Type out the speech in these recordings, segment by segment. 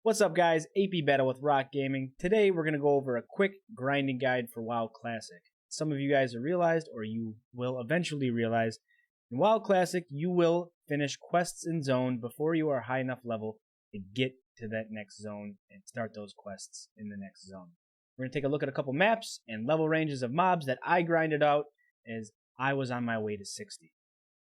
What's up guys, AP Battle with Rock Gaming. Today we're going to go over a quick grinding guide for WoW Classic. Some of you guys have realized, or you will eventually realize, in WoW Classic you will finish quests in zone before you are high enough level to get to that next zone and start those quests in the next zone. We're going to take a look at a couple maps and level ranges of mobs that I grinded out as I was on my way to 60.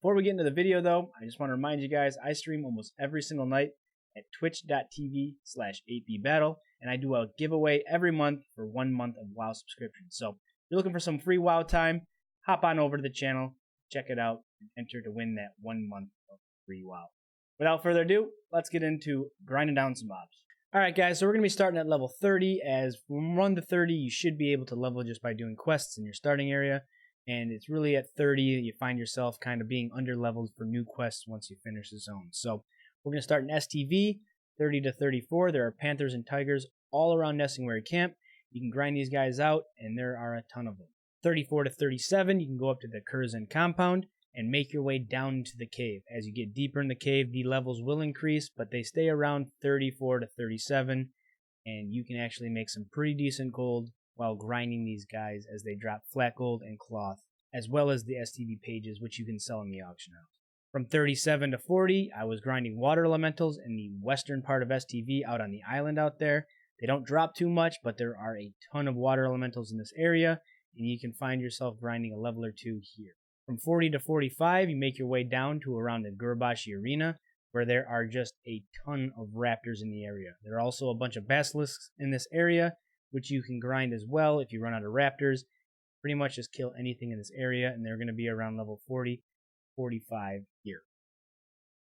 Before we get into the video though, I just want to remind you guys I stream almost every single night at twitch.tv/apbattle, and I do a giveaway every month for 1 month of WoW subscription. So if you're looking for some free WoW time, hop on over to the channel, check it out, and enter to win that 1 month of free WoW. Without further ado, let's get into grinding down some mobs. Alright guys, so we're going to be starting at level 30, as from 1 to 30 you should be able to level just by doing quests in your starting area, and it's really at 30 you find yourself kind of being under-leveled for new quests once you finish the zone. So we're going to start in STV, 30 to 34. There are Panthers and Tigers all around Nessingwary Camp. You can grind these guys out, and there are a ton of them. 34 to 37, you can go up to the Curzon Compound and make your way down into the cave. As you get deeper in the cave, the levels will increase, but they stay around 34 to 37, and you can actually make some pretty decent gold while grinding these guys as they drop flat gold and cloth, as well as the STV pages, which you can sell in the auction house. From 37 to 40, I was grinding water elementals in the western part of STV out on the island out there. They don't drop too much, but there are a ton of water elementals in this area, and you can find yourself grinding a level or two here. From 40 to 45, you make your way down to around the Gurbashi Arena, where there are just a ton of raptors in the area. There are also a bunch of basilisks in this area, which you can grind as well if you run out of raptors. Pretty much just kill anything in this area, and they're going to be around level 40. 45 here.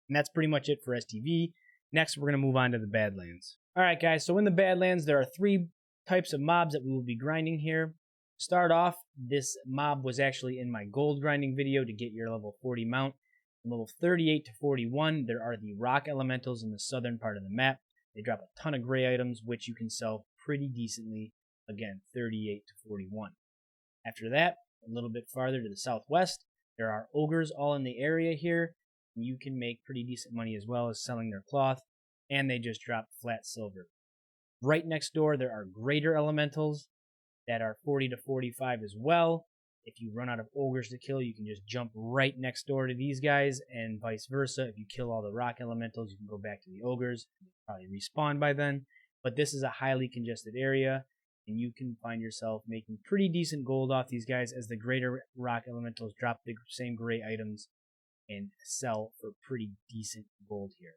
And that's pretty much it for STV. Next, we're going to move on to the Badlands. Alright guys, so in the Badlands, there are 3 types of mobs that we will be grinding here. To start off, this mob was actually in my gold grinding video to get your level 40 mount. From level 38 to 41, there are the rock elementals in the southern part of the map. They drop a ton of gray items, which you can sell pretty decently, again, 38 to 41. After that, a little bit farther to the southwest, there are ogres all in the area here, and you can make pretty decent money as well as selling their cloth, and they just drop flat silver. Right next door, there are greater elementals that are 40 to 45 as well. If you run out of ogres to kill, you can just jump right next door to these guys, and vice versa. If you kill all the rock elementals, you can go back to the ogres. They'll probably respawn by then, but this is a highly congested area, and you can find yourself making pretty decent gold off these guys as the greater rock elementals drop the same gray items and sell for pretty decent gold here.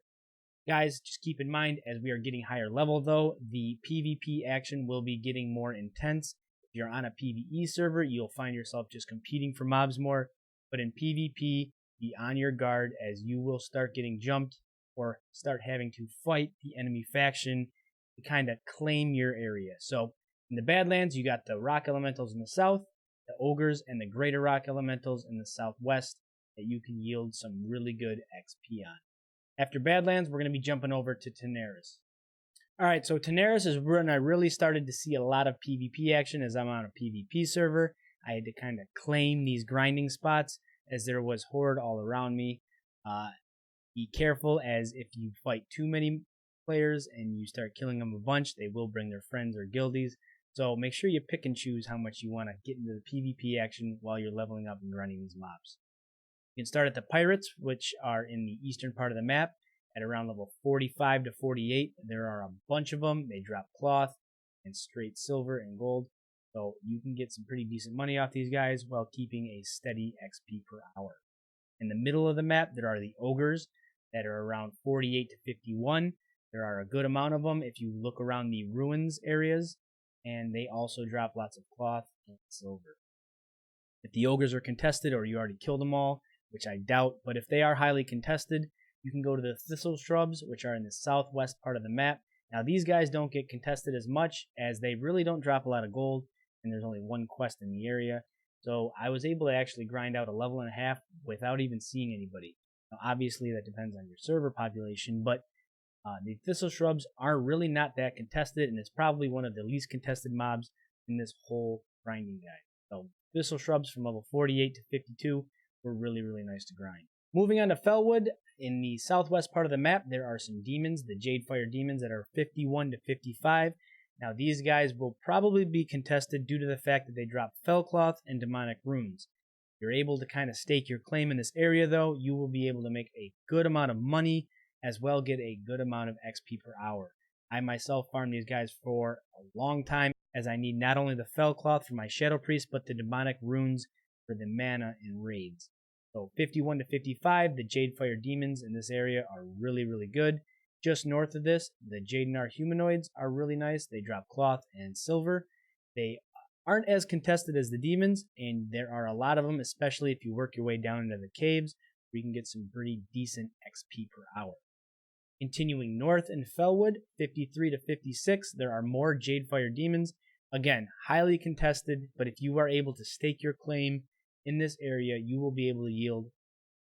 Guys, just keep in mind, as we are getting higher level though, the PvP action will be getting more intense. If you're on a PvE server, you'll find yourself just competing for mobs more, but in PvP, be on your guard as you will start getting jumped or start having to fight the enemy faction to kind of claim your area. So in the Badlands, you got the rock elementals in the south, the ogres, and the greater rock elementals in the southwest that you can yield some really good XP on. After Badlands, we're going to be jumping over to Tanaris. Alright, so Tanaris is when I really started to see a lot of PvP action as I'm on a PvP server. I had to kind of claim these grinding spots as there was horde all around me. Be careful, as if you fight too many players and you start killing them a bunch, they will bring their friends or guildies. So make sure you pick and choose how much you want to get into the PvP action while you're leveling up and grinding these mobs. You can start at the Pirates, which are in the eastern part of the map, at around level 45 to 48. There are a bunch of them. They drop cloth and straight silver and gold. So you can get some pretty decent money off these guys while keeping a steady XP per hour. In the middle of the map, there are the Ogres that are around 48 to 51. There are a good amount of them if you look around the ruins areas, and they also drop lots of cloth and silver. If the ogres are contested or you already killed them all, which I doubt, but if they are highly contested, you can go to the thistle shrubs, which are in the southwest part of the map. Now these guys don't get contested as much as they really don't drop a lot of gold, and there's only 1 quest in the area. So I was able to actually grind out a level and a half without even seeing anybody. Now obviously that depends on your server population, but the thistle shrubs are really not that contested, and it's probably one of the least contested mobs in this whole grinding guide. So thistle shrubs from level 48 to 52 were really, really nice to grind. Moving on to Fellwood, in the southwest part of the map, there are some demons, the Jadefire demons that are 51 to 55. Now, these guys will probably be contested due to the fact that they drop Fellcloth and demonic runes. If you're able to kind of stake your claim in this area, though, you will be able to make a good amount of money, as well get a good amount of XP per hour. I myself farmed these guys for a long time, as I need not only the Fellcloth for my Shadow Priest, but the demonic runes for the mana in raids. So 51 to 55, the Jadefire demons in this area are really, really good. Just north of this, the Jadenar humanoids are really nice. They drop cloth and silver. They aren't as contested as the demons, and there are a lot of them, especially if you work your way down into the caves, where you can get some pretty decent XP per hour. Continuing north in Fellwood, 53 to 56, there are more Jadefire demons. Again, highly contested, but if you are able to stake your claim in this area, you will be able to yield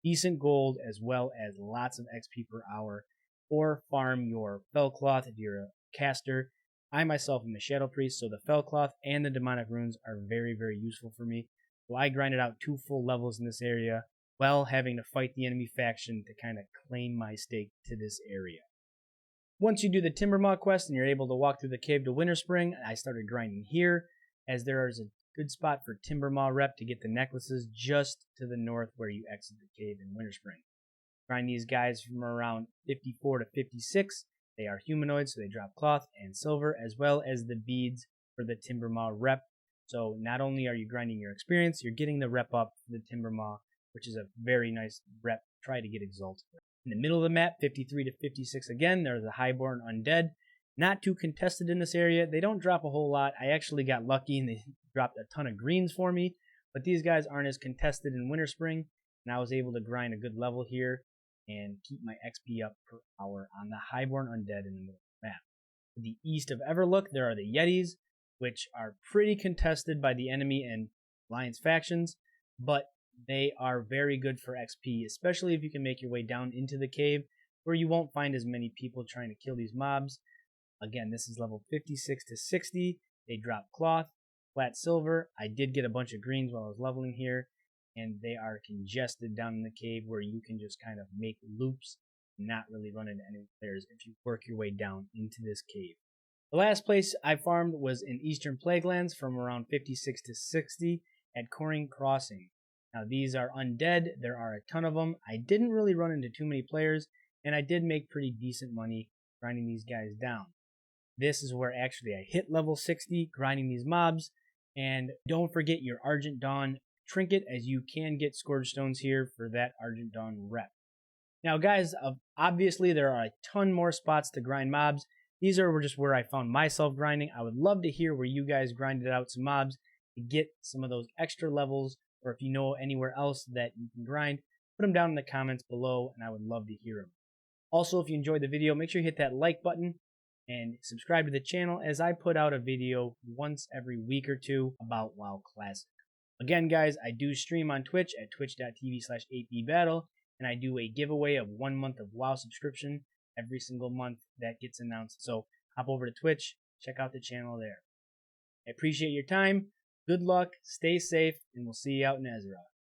decent gold as well as lots of XP per hour, or farm your Fellcloth if you're a caster. I myself am a Shadow Priest, so the Fellcloth and the demonic runes are very, very useful for me. So I grinded out 2 full levels in this area, while having to fight the enemy faction to kind of claim my stake to this area. Once you do the Timbermaw quest and you're able to walk through the cave to Winterspring, I started grinding here, as there is a good spot for Timbermaw rep to get the necklaces just to the north where you exit the cave in Winterspring. Grind these guys from around 54 to 56. They are humanoids, so they drop cloth and silver, as well as the beads for the Timbermaw rep. So not only are you grinding your experience, you're getting the rep up for the Timbermaw, which is a very nice rep. Try to get exalted. In the middle of the map, 53 to 56 again, there's the Highborn Undead. Not too contested in this area. They don't drop a whole lot. I actually got lucky and they dropped a ton of greens for me, but these guys aren't as contested in Winterspring, and I was able to grind a good level here and keep my XP up per hour on the Highborn Undead in the middle of the map. To the east of Everlook, there are the Yetis, which are pretty contested by the enemy and Alliance factions, but they are very good for XP, especially if you can make your way down into the cave, where you won't find as many people trying to kill these mobs. Again, this is level 56 to 60. They drop cloth, flat silver. I did get a bunch of greens while I was leveling here, and they are congested down in the cave where you can just kind of make loops and not really run into enemy players if you work your way down into this cave. The last place I farmed was in Eastern Plaguelands from around 56 to 60 at Coring Crossing. Now these are undead. There are a ton of them. I didn't really run into too many players, and I did make pretty decent money grinding these guys down. This is where actually I hit level 60 grinding these mobs, and don't forget your Argent Dawn trinket, as you can get Scourge Stones here for that Argent Dawn rep. Now guys, obviously there are a ton more spots to grind mobs. These are just where I found myself grinding. I would love to hear where you guys grinded out some mobs to get some of those extra levels, or if you know anywhere else that you can grind, put them down in the comments below, and I would love to hear them. Also, if you enjoyed the video, make sure you hit that like button and subscribe to the channel, as I put out a video once every week or two about WoW Classic. Again, guys, I do stream on Twitch at twitch.tv/8bbattle, and I do a giveaway of 1 month of WoW subscription every single month that gets announced. So hop over to Twitch, check out the channel there. I appreciate your time. Good luck, stay safe, and we'll see you out in Azeroth.